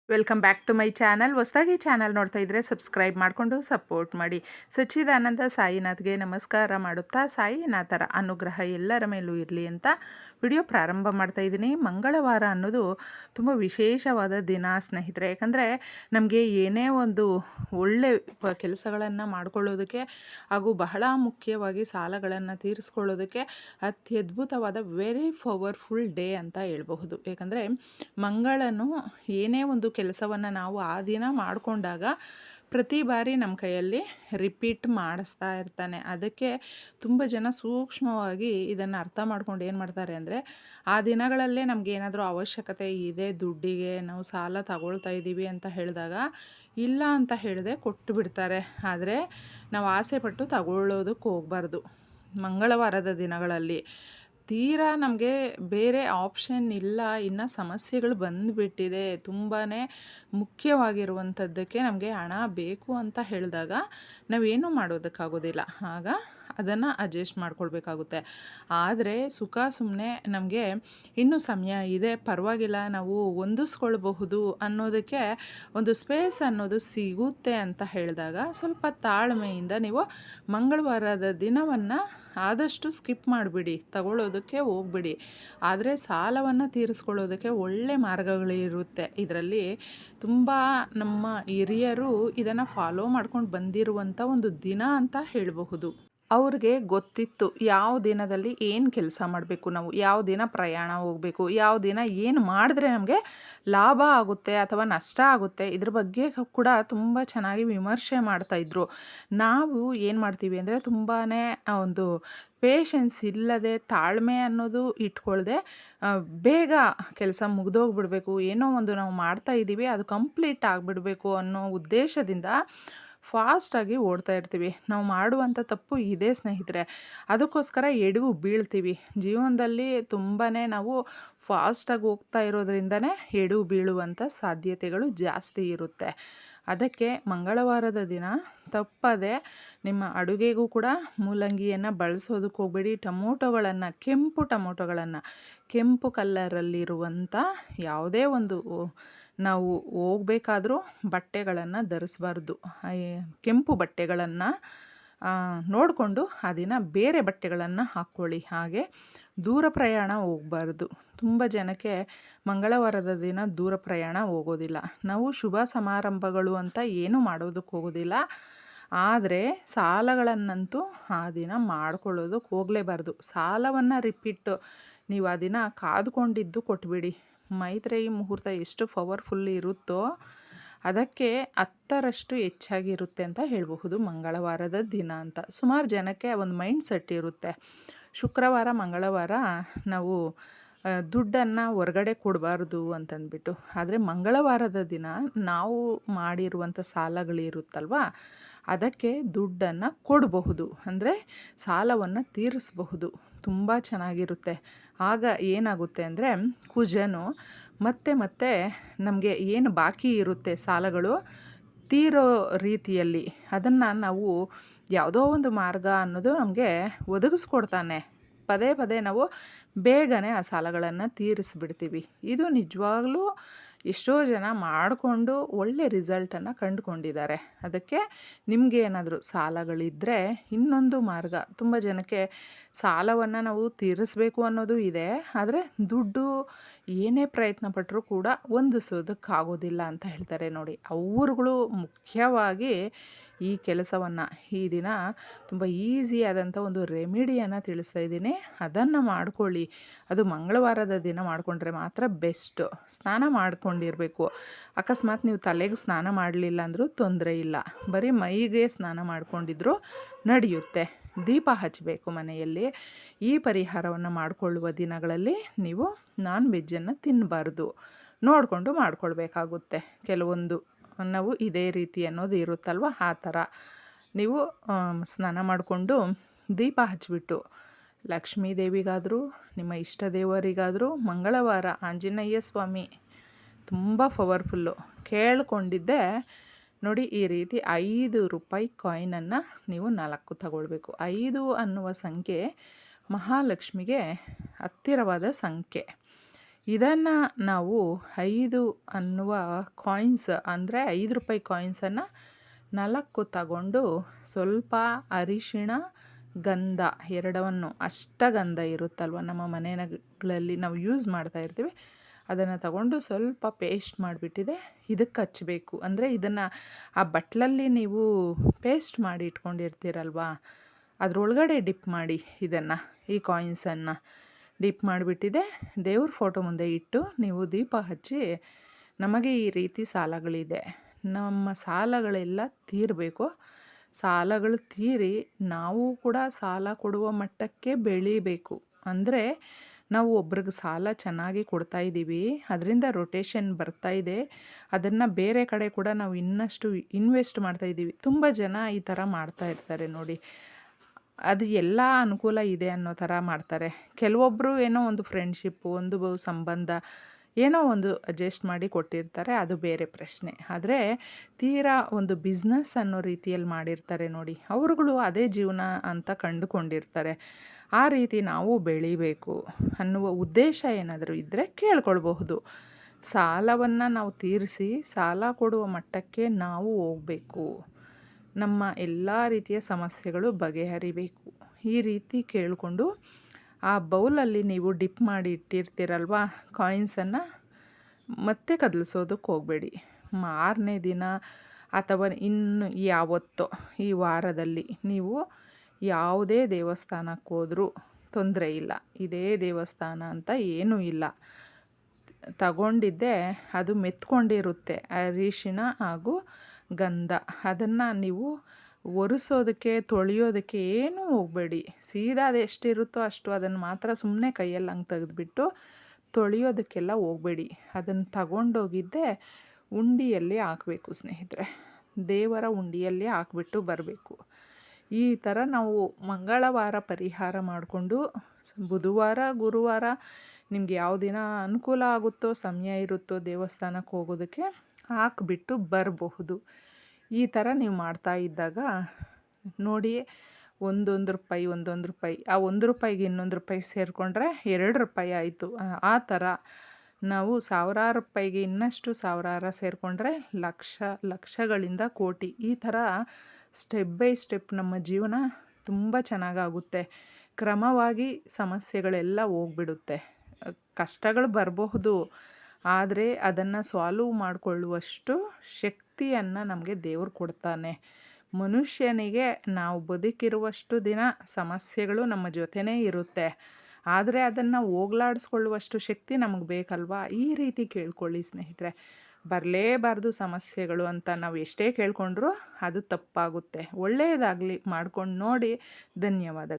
Welcome back to my channel. ಹೊಸದಾಗಿ channel ನೋಡ್ತಾ ಇದ್ದರೆ ಸಬ್ಸ್ಕ್ರೈಬ್ ಮಾಡಿಕೊಂಡು ಸಪೋರ್ಟ್ ಮಾಡಿ. ಸಚ್ಚಿದಾನಂದ ಸಾಯಿನಾಥ್ಗೆ ನಮಸ್ಕಾರ ಮಾಡುತ್ತಾ ಸಾಯಿನಾಥರ ಅನುಗ್ರಹ ಎಲ್ಲರ ಮೇಲೂ ಇರಲಿ ಅಂತ ವಿಡಿಯೋ ಪ್ರಾರಂಭ ಮಾಡ್ತಾ ಇದ್ದೀನಿ. ಮಂಗಳವಾರ ಅನ್ನೋದು ತುಂಬ ವಿಶೇಷವಾದ ದಿನ ಸ್ನೇಹಿತರೆ. ಯಾಕಂದರೆ ನಮಗೆ ಏನೇ ಒಂದು ಒಳ್ಳೆ ಕೆಲಸಗಳನ್ನು ಮಾಡಿಕೊಳ್ಳೋದಕ್ಕೆ ಹಾಗೂ ಬಹಳ ಮುಖ್ಯವಾಗಿ ಸಾಲಗಳನ್ನು ತೀರಿಸ್ಕೊಳ್ಳೋದಕ್ಕೆ ಅತ್ಯದ್ಭುತವಾದ ವೆರಿ ಪವರ್ಫುಲ್ ಡೇ ಅಂತ ಹೇಳ್ಬಹುದು. ಯಾಕಂದರೆ ಮಂಗಳನು ಏನೇ ಒಂದು ಕೆಲಸವನ್ನು ನಾವು ಆ ದಿನ ಮಾಡಿಕೊಂಡಾಗ ಪ್ರತಿ ಬಾರಿ ನಮ್ಮ ಕೈಯಲ್ಲಿ ರಿಪೀಟ್ ಮಾಡಿಸ್ತಾ ಇರ್ತಾನೆ. ಅದಕ್ಕೆ ತುಂಬ ಜನ ಸೂಕ್ಷ್ಮವಾಗಿ ಇದನ್ನು ಅರ್ಥ ಮಾಡ್ಕೊಂಡು ಏನು ಮಾಡ್ತಾರೆ ಅಂದರೆ, ಆ ದಿನಗಳಲ್ಲೇ ನಮಗೇನಾದರೂ ಅವಶ್ಯಕತೆ ಇದೆ, ದುಡ್ಡಿಗೆ ನಾವು ಸಾಲ ತಗೊಳ್ತಾ ಇದ್ದೀವಿ ಅಂತ ಹೇಳಿದಾಗ ಇಲ್ಲ ಅಂತ ಹೇಳಿದೆ ಕೊಟ್ಟು ಬಿಡ್ತಾರೆ. ಆದರೆ ನಾವು ಆಸೆ ಪಟ್ಟು ತಗೊಳ್ಳೋದಕ್ಕೆ ಹೋಗಬಾರ್ದು. ಮಂಗಳವಾರದ ದಿನಗಳಲ್ಲಿ ತೀರಾ ನಮಗೆ ಬೇರೆ ಆಪ್ಷನ್ ಇಲ್ಲ, ಇನ್ನು ಸಮಸ್ಯೆಗಳು ಬಂದುಬಿಟ್ಟಿದೆ, ತುಂಬಾ ಮುಖ್ಯವಾಗಿರುವಂಥದ್ದಕ್ಕೆ ನಮಗೆ ಹಣ ಬೇಕು ಅಂತ ಹೇಳಿದಾಗ ನಾವೇನು ಮಾಡೋದಕ್ಕಾಗೋದಿಲ್ಲ. ಆಗ ಅದನ್ನು ಅಡ್ಜಸ್ಟ್ ಮಾಡ್ಕೊಳ್ಬೇಕಾಗುತ್ತೆ. ಆದರೆ ಸುಮ್ಮನೆ ನಮಗೆ ಇನ್ನೂ ಸಮಯ ಇದೆ, ಪರವಾಗಿಲ್ಲ, ನಾವು ಹೊಂದಿಸ್ಕೊಳ್ಬಹುದು ಅನ್ನೋದಕ್ಕೆ ಒಂದು ಸ್ಪೇಸ್ ಅನ್ನೋದು ಸಿಗುತ್ತೆ ಅಂತ ಹೇಳಿದಾಗ ಸ್ವಲ್ಪ ತಾಳ್ಮೆಯಿಂದ ನೀವು ಮಂಗಳವಾರದ ದಿನವನ್ನು ಆದಷ್ಟು ಸ್ಕಿಪ್ ಮಾಡಿಬಿಡಿ, ತಗೊಳ್ಳೋದಕ್ಕೆ ಹೋಗ್ಬಿಡಿ. ಆದರೆ ಸಾಲವನ್ನು ತೀರಿಸ್ಕೊಳ್ಳೋದಕ್ಕೆ ಒಳ್ಳೆ ಮಾರ್ಗಗಳಿರುತ್ತೆ. ಇದರಲ್ಲಿ ತುಂಬ ನಮ್ಮ ಹಿರಿಯರು ಇದನ್ನು ಫಾಲೋ ಮಾಡ್ಕೊಂಡು ಬಂದಿರುವಂಥ ಒಂದು ದಿನ ಅಂತ ಹೇಳಬಹುದು. ಅವ್ರಿಗೆ ಗೊತ್ತಿತ್ತು ಯಾವ ದಿನದಲ್ಲಿ ಏನು ಕೆಲಸ ಮಾಡಬೇಕು, ನಾವು ಯಾವ ದಿನ ಪ್ರಯಾಣ ಹೋಗಬೇಕು, ಯಾವ ದಿನ ಏನು ಮಾಡಿದ್ರೆ ನಮಗೆ ಲಾಭ ಆಗುತ್ತೆ ಅಥವಾ ನಷ್ಟ ಆಗುತ್ತೆ, ಇದ್ರ ಬಗ್ಗೆ ಕೂಡ ತುಂಬ ಚೆನ್ನಾಗಿ ವಿಮರ್ಶೆ ಮಾಡ್ತಾಯಿದ್ರು. ನಾವು ಏನು ಮಾಡ್ತೀವಿ ಅಂದರೆ ತುಂಬಾ ಒಂದು ಪೇಷನ್ಸ್ ಇಲ್ಲದೆ, ತಾಳ್ಮೆ ಅನ್ನೋದು ಇಟ್ಕೊಳ್ದೆ ಬೇಗ ಕೆಲಸ ಮುಗಿದೋಗ್ಬಿಡ್ಬೇಕು, ಏನೋ ಒಂದು ನಾವು ಮಾಡ್ತಾ ಇದ್ದೀವಿ ಅದು ಕಂಪ್ಲೀಟ್ ಆಗಿಬಿಡಬೇಕು ಅನ್ನೋ ಉದ್ದೇಶದಿಂದ ಫಾಸ್ಟಾಗಿ ಓಡ್ತಾ ಇರ್ತೀವಿ. ನಾವು ಮಾಡುವಂಥ ತಪ್ಪು ಇದೇ ಸ್ನೇಹಿತರೆ. ಅದಕ್ಕೋಸ್ಕರ ಎಡವು ಬೀಳ್ತೀವಿ. ಜೀವನದಲ್ಲಿ ತುಂಬಾ ನಾವು ಫಾಸ್ಟಾಗಿ ಹೋಗ್ತಾ ಇರೋದ್ರಿಂದನೇ ಎಡವು ಬೀಳುವಂಥ ಸಾಧ್ಯತೆಗಳು ಜಾಸ್ತಿ ಇರುತ್ತೆ. ಅದಕ್ಕೆ ಮಂಗಳವಾರದ ದಿನ ತಪ್ಪದೆ ನಿಮ್ಮ ಅಡುಗೆಗೂ ಕೂಡ ಮೂಲಂಗಿಯನ್ನು ಬಳಸೋದಕ್ಕೆ ಹೋಗಬೇಡಿ. ಟೊಮೊಟೊಗಳನ್ನು, ಕೆಂಪು ಟೊಮೊಟೊಗಳನ್ನು, ಕೆಂಪು ಕಲ್ಲರಲ್ಲಿರುವಂಥ ಯಾವುದೇ ಒಂದು ನಾವು ಹೋಗಬೇಕಾದ್ರೂ ಬಟ್ಟೆಗಳನ್ನು ಧರಿಸಬಾರ್ದು. ಕೆಂಪು ಬಟ್ಟೆಗಳನ್ನು ನೋಡಿಕೊಂಡು ಆ ದಿನ ಬೇರೆ ಬಟ್ಟೆಗಳನ್ನು ಹಾಕ್ಕೊಳ್ಳಿ. ಹಾಗೆ ದೂರ ಪ್ರಯಾಣ ಹೋಗಬಾರ್ದು. ತುಂಬ ಜನಕ್ಕೆ ಮಂಗಳವಾರದ ದಿನ ದೂರ ಪ್ರಯಾಣ ಹೋಗೋದಿಲ್ಲ. ನಾವು ಶುಭ ಸಮಾರಂಭಗಳು ಅಂತ ಏನೂ ಮಾಡೋದಕ್ಕೆ ಹೋಗೋದಿಲ್ಲ. ಆದರೆ ಸಾಲಗಳನ್ನಂತೂ ಆ ದಿನ ಮಾಡ್ಕೊಳ್ಳೋದಕ್ಕೆ ಹೋಗಲೇಬಾರ್ದು. ಸಾಲವನ್ನು ರಿಪೀಟ್ ನೀವು ಆ ದಿನ ಕಾದುಕೊಂಡಿದ್ದು ಕೊಟ್ಬಿಡಿ. ಮೈತ್ರೇಯಿ ಮುಹೂರ್ತ ಎಷ್ಟು ಪವರ್ಫುಲ್ ಇರುತ್ತೋ ಅದಕ್ಕೆ 10ರಷ್ಟು ಹೆಚ್ಚಾಗಿರುತ್ತೆ ಅಂತ ಹೇಳಬಹುದು ಮಂಗಳವಾರದ ದಿನ ಅಂತ. ಸುಮಾರು ಜನಕ್ಕೆ ಒಂದು ಮೈಂಡ್ ಸೆಟ್ ಇರುತ್ತೆ, ಶುಕ್ರವಾರ ಮಂಗಳವಾರ ನಾವು ದುಡ್ಡನ್ನು ಹೊರಗಡೆ ಕೊಡಬಾರ್ದು ಅಂತಂದ್ಬಿಟ್ಟು. ಆದರೆ ಮಂಗಳವಾರದ ದಿನ ನಾವು ಮಾಡಿರುವಂಥ ಸಾಲಗಳಿರುತ್ತಲ್ವ, ಅದಕ್ಕೆ ದುಡ್ಡನ್ನು ಕೊಡಬಹುದು, ಅಂದರೆ ಸಾಲವನ್ನು ತೀರಿಸಬಹುದು. ತುಂಬ ಚೆನ್ನಾಗಿರುತ್ತೆ. ಆಗ ಏನಾಗುತ್ತೆ ಅಂದರೆ ಕುಜನು ಮತ್ತೆ ಮತ್ತೆ ನಮಗೆ ಏನು ಬಾಕಿ ಇರುತ್ತೆ ಸಾಲಗಳು ತೀರೋ ರೀತಿಯಲ್ಲಿ ಅದನ್ನು ನಾವು ಯಾವುದೋ ಒಂದು ಮಾರ್ಗ ಅನ್ನೋದು ನಮಗೆ ಒದಗಿಸ್ಕೊಡ್ತಾನೆ. ಪದೇ ಪದೇ ನಾವು ಬೇಗನೆ ಆ ಸಾಲಗಳನ್ನು ತೀರಿಸಿಬಿಡ್ತೀವಿ. ಇದು ನಿಜವಾಗ್ಲೂ ಎಷ್ಟೋ ಜನ ಮಾಡಿಕೊಂಡು ಒಳ್ಳೆ ರಿಸಲ್ಟನ್ನು ಕಂಡುಕೊಂಡಿದ್ದಾರೆ. ಅದಕ್ಕೆ ನಿಮಗೆ ಏನಾದರೂ ಸಾಲಗಳಿದ್ದರೆ ಇನ್ನೊಂದು ಮಾರ್ಗ. ತುಂಬ ಜನಕ್ಕೆ ಸಾಲವನ್ನು ನಾವು ತೀರಿಸಬೇಕು ಅನ್ನೋದು ಇದೆ, ಆದರೆ ದುಡ್ಡು ಏನೇ ಪ್ರಯತ್ನ ಪಟ್ಟರೂ ಕೂಡ ಹೊಂದಿಸೋದಕ್ಕಾಗೋದಿಲ್ಲ ಅಂತ ಹೇಳ್ತಾರೆ ನೋಡಿ. ಅವ್ರುಗಳು ಮುಖ್ಯವಾಗಿ ಈ ಕೆಲಸವನ್ನು ಈ ದಿನ ತುಂಬ ಈಸಿಯಾದಂಥ ಒಂದು ರೆಮಿಡಿಯನ್ನು ತಿಳಿಸ್ತಾ ಇದ್ದೀನಿ. ಅದನ್ನು ಮಾಡ್ಕೊಳ್ಳಿ. ಅದು ಮಂಗಳವಾರದ ದಿನ ಮಾಡಿಕೊಂಡ್ರೆ ಮಾತ್ರ ಬೆಸ್ಟು. ಸ್ನಾನ ಮಾಡ್ಕೊಂಡಿರಬೇಕು. ಅಕಸ್ಮಾತ್ ನೀವು ತಲೆಗೆ ಸ್ನಾನ ಮಾಡಲಿಲ್ಲ ಅಂದರೂ ತೊಂದರೆ ಇಲ್ಲ, ಬರೀ ಮೈಗೆ ಸ್ನಾನ ಮಾಡ್ಕೊಂಡಿದ್ರು ನಡೆಯುತ್ತೆ. ದೀಪ ಹಚ್ಚಬೇಕು ಮನೆಯಲ್ಲಿ. ಈ ಪರಿಹಾರವನ್ನು ಮಾಡಿಕೊಳ್ಳುವ ದಿನಗಳಲ್ಲಿ ನೀವು ನಾನ್ ವೆಜ್ಜನ್ನು ತಿನ್ನಬಾರ್ದು, ನೋಡಿಕೊಂಡು ಮಾಡ್ಕೊಳ್ಬೇಕಾಗುತ್ತೆ. ಕೆಲವೊಂದು ನಾವು ಇದೇ ರೀತಿ ಅನ್ನೋದು ಇರುತ್ತಲ್ವ, ಆ ಥರ ನೀವು ಸ್ನಾನ ಮಾಡಿಕೊಂಡು ದೀಪ ಹಚ್ಚಿಬಿಟ್ಟು ಲಕ್ಷ್ಮೀ ದೇವಿಗಾದರೂ ನಿಮ್ಮ ಇಷ್ಟ ದೇವರಿಗಾದರೂ ಮಂಗಳವಾರ ಆಂಜನೇಯ ಸ್ವಾಮಿ ತುಂಬ ಪವರ್ಫುಲ್ಲು ಕೇಳಿಕೊಂಡಿದ್ದೆ ನೋಡಿ. ಈ ರೀತಿ 5 ರೂಪಾಯಿ ಕಾಯಿನನ್ನು ನೀವು 4 ತಗೊಳ್ಬೇಕು. 5 ಅನ್ನುವ ಸಂಖ್ಯೆ ಮಹಾಲಕ್ಷ್ಮಿಗೆ ಹತ್ತಿರವಾದ ಸಂಖ್ಯೆ. ಇದನ್ನು ನಾವು 5 ಅನ್ನುವ ಕಾಯಿನ್ಸ್ ಅಂದರೆ ₹5 ಕಾಯಿನ್ಸನ್ನು 4 ತಗೊಂಡು ಸ್ವಲ್ಪ ಅರಿಶಿಣ, ಗಂಧ ಎರಡವನ್ನು ಅಷ್ಟಗಂಧ ಇರುತ್ತಲ್ವ ನಮ್ಮ ಮನೆಗಳಲ್ಲಿ ನಾವು ಯೂಸ್ ಮಾಡ್ತಾ ಇರ್ತೀವಿ, ಅದನ್ನು ತಗೊಂಡು ಸ್ವಲ್ಪ ಪೇಸ್ಟ್ ಮಾಡಿಬಿಟ್ಟಿದೆ ಇದಕ್ಕೆ ಹಚ್ಚಬೇಕು. ಅಂದರೆ ಇದನ್ನು ಆ ಬಟ್ಲಲ್ಲಿ ನೀವು ಪೇಸ್ಟ್ ಮಾಡಿ ಇಟ್ಕೊಂಡಿರ್ತೀರಲ್ವ, ಅದರೊಳಗಡೆ ಡಿಪ್ ಮಾಡಿ ಈ ಕಾಯಿನ್ಸನ್ನು ಡಿಪ್ ಮಾಡಿಬಿಟ್ಟಿದೆ. ದೇವ್ರ ಫೋಟೋ ಮುಂದೆ ಇಟ್ಟು ನೀವು ದೀಪ ಹಚ್ಚಿ, ನಮಗೆ ಈ ರೀತಿ ಸಾಲಗಳಿದೆ, ನಮ್ಮ ಸಾಲಗಳೆಲ್ಲ ತೀರಬೇಕು, ಸಾಲಗಳು ತೀರಿ ನಾವು ಕೂಡ ಸಾಲ ಕೊಡುವ ಮಟ್ಟಕ್ಕೆ ಬೆಳಿಬೇಕು. ಅಂದರೆ ನಾವು ಒಬ್ರಿಗೆ ಸಾಲ ಚೆನ್ನಾಗಿ ಕೊಡ್ತಾ ಇದ್ದೀವಿ, ಅದರಿಂದ ರೊಟೇಷನ್ ಬರ್ತಾ ಇದೆ, ಅದನ್ನು ಬೇರೆ ಕಡೆ ಕೂಡ ನಾವು ಇನ್ನಷ್ಟು ಇನ್ವೆಸ್ಟ್ ಮಾಡ್ತಾ ಇದ್ದೀವಿ. ತುಂಬ ಜನ ಈ ಥರ ಮಾಡ್ತಾ ಇರ್ತಾರೆ ನೋಡಿ, ಅದು ಎಲ್ಲ ಅನುಕೂಲ ಇದೆ ಅನ್ನೋ ಥರ ಮಾಡ್ತಾರೆ. ಕೆಲವೊಬ್ಬರು ಏನೋ ಒಂದು ಫ್ರೆಂಡ್ಶಿಪ್ಪು, ಒಂದು ಸಂಬಂಧ ಏನೋ ಒಂದು ಅಡ್ಜಸ್ಟ್ ಮಾಡಿ ಕೊಟ್ಟಿರ್ತಾರೆ, ಅದು ಬೇರೆ ಪ್ರಶ್ನೆ. ಆದರೆ ತೀರಾ ಒಂದು ಬಿಸ್ನೆಸ್ ಅನ್ನೋ ರೀತಿಯಲ್ಲಿ ಮಾಡಿರ್ತಾರೆ ನೋಡಿ, ಅವ್ರುಗಳು ಅದೇ ಜೀವನ ಅಂತ ಕಂಡುಕೊಂಡಿರ್ತಾರೆ. ಆ ರೀತಿ ನಾವು ಬೆಳಿಬೇಕು ಅನ್ನುವ ಉದ್ದೇಶ ಏನಾದರೂ ಇದ್ದರೆ ಕೇಳ್ಕೊಳ್ಬಹುದು. ಸಾಲವನ್ನು ನಾವು ತೀರಿಸಿ ಸಾಲ ಕೊಡುವ ಮಟ್ಟಕ್ಕೆ ನಾವು ಹೋಗಬೇಕು, ನಮ್ಮ ಎಲ್ಲ ರೀತಿಯ ಸಮಸ್ಯೆಗಳು ಬಗೆಹರಿಬೇಕು. ಈ ರೀತಿ ಕೇಳಿಕೊಂಡು ಆ ಬೌಲಲ್ಲಿ ನೀವು ಡಿಪ್ ಮಾಡಿ ಇಟ್ಟಿರ್ತೀರಲ್ವ ಕಾಯಿನ್ಸನ್ನು ಮತ್ತೆ ಕದಲಿಸೋದಕ್ಕೆ ಹೋಗಬೇಡಿ. ಮಾರನೇ ದಿನ ಅಥವಾ ಇನ್ನು ಯಾವತ್ತೋ ಈ ವಾರದಲ್ಲಿ ನೀವು ಯಾವುದೇ ದೇವಸ್ಥಾನಕ್ಕೆ ಹೋದರೂ ತೊಂದರೆ ಇಲ್ಲ. ಇದೇ ದೇವಸ್ಥಾನ ಅಂತ ಏನೂ ಇಲ್ಲ, ತಗೊಂಡಿದ್ದೆ ಅದು ಮೆತ್ಕೊಂಡಿರುತ್ತೆ ಅರಿಶಿಣ ಹಾಗೂ ಗಂಧ. ಅದನ್ನು ನೀವು ಒರೆಸೋದಕ್ಕೆ ತೊಳೆಯೋದಕ್ಕೆ ಏನೂ ಹೋಗಬೇಡಿ. ಸೀದಾ ಅದು ಎಷ್ಟಿರುತ್ತೋ ಅಷ್ಟು ಅದನ್ನು ಮಾತ್ರ ಸುಮ್ಮನೆ ಕೈಯಲ್ಲಿ ಹಂಗೆ ತೆಗೆದುಬಿಟ್ಟು ತೊಳೆಯೋದಕ್ಕೆಲ್ಲ ಹೋಗಬೇಡಿ. ಅದನ್ನು ತಗೊಂಡೋಗಿದ್ದೆ ಉಂಡಿಯಲ್ಲಿ ಹಾಕಬೇಕು ಸ್ನೇಹಿತರೆ, ದೇವರ ಉಂಡಿಯಲ್ಲಿ ಹಾಕ್ಬಿಟ್ಟು ಬರಬೇಕು. ಈ ಥರ ನಾವು ಮಂಗಳವಾರ ಪರಿಹಾರ ಮಾಡಿಕೊಂಡು ಬುಧವಾರ, ಗುರುವಾರ ನಿಮ್ಗೆ ಯಾವ ದಿನ ಅನುಕೂಲ ಆಗುತ್ತೋ, ಸಮಯ ಇರುತ್ತೋ ದೇವಸ್ಥಾನಕ್ಕೆ ಹೋಗೋದಕ್ಕೆ ಹಾಕಿಬಿಟ್ಟು ಬರಬಹುದು. ಈ ಥರ ನೀವು ಮಾಡ್ತಾ ಇದ್ದಾಗ ನೋಡಿ, ₹1 ಆ ₹1ಗೆ ₹2 ಸೇರಿಕೊಂಡ್ರೆ ₹2 ಆಯಿತು. ಆ ಥರ ನಾವು ಸಾವಿರಾರು ರೂಪಾಯಿಗೆ ಇನ್ನಷ್ಟು ಸಾವಿರಾರು ಸೇರಿಕೊಂಡ್ರೆ ಲಕ್ಷಗಳಿಂದ ಕೋಟಿ. ಈ ಥರ ಸ್ಟೆಪ್ ಬೈ ಸ್ಟೆಪ್ ನಮ್ಮ ಜೀವನ ತುಂಬ ಚೆನ್ನಾಗಾಗುತ್ತೆ. ಕ್ರಮವಾಗಿ ಸಮಸ್ಯೆಗಳೆಲ್ಲ ಹೋಗ್ಬಿಡುತ್ತೆ. ಕಷ್ಟಗಳು ಬರಬಹುದು, ಆದರೆ ಅದನ್ನು ಸಾಲ್ವ್ ಮಾಡಿಕೊಳ್ಳುವಷ್ಟು ಶಕ್ತಿಯನ್ನು ನಮಗೆ ದೇವರು ಕೊಡ್ತಾನೆ. ಮನುಷ್ಯನಿಗೆ ನಾವು ಬದುಕಿರುವಷ್ಟು ದಿನ ಸಮಸ್ಯೆಗಳು ನಮ್ಮ ಜೊತೆನೇ ಇರುತ್ತೆ, ಆದರೆ ಅದನ್ನು ಹೋಗಲಾಡಿಸ್ಕೊಳ್ಳುವಷ್ಟು ಶಕ್ತಿ ನಮಗೆ ಬೇಕಲ್ವಾ. ಈ ರೀತಿ ಕೇಳ್ಕೊಳ್ಳಿ ಸ್ನೇಹಿತರೆ. ಬರಲೇಬಾರ್ದು ಸಮಸ್ಯೆಗಳು ಅಂತ ನಾವು ಎಷ್ಟೇ ಕೇಳ್ಕೊಂಡ್ರೂ ಅದು ತಪ್ಪಾಗುತ್ತೆ. ಒಳ್ಳೆಯದಾಗಲಿ ಮಾಡ್ಕೊಂಡು ನೋಡಿ. ಧನ್ಯವಾದ.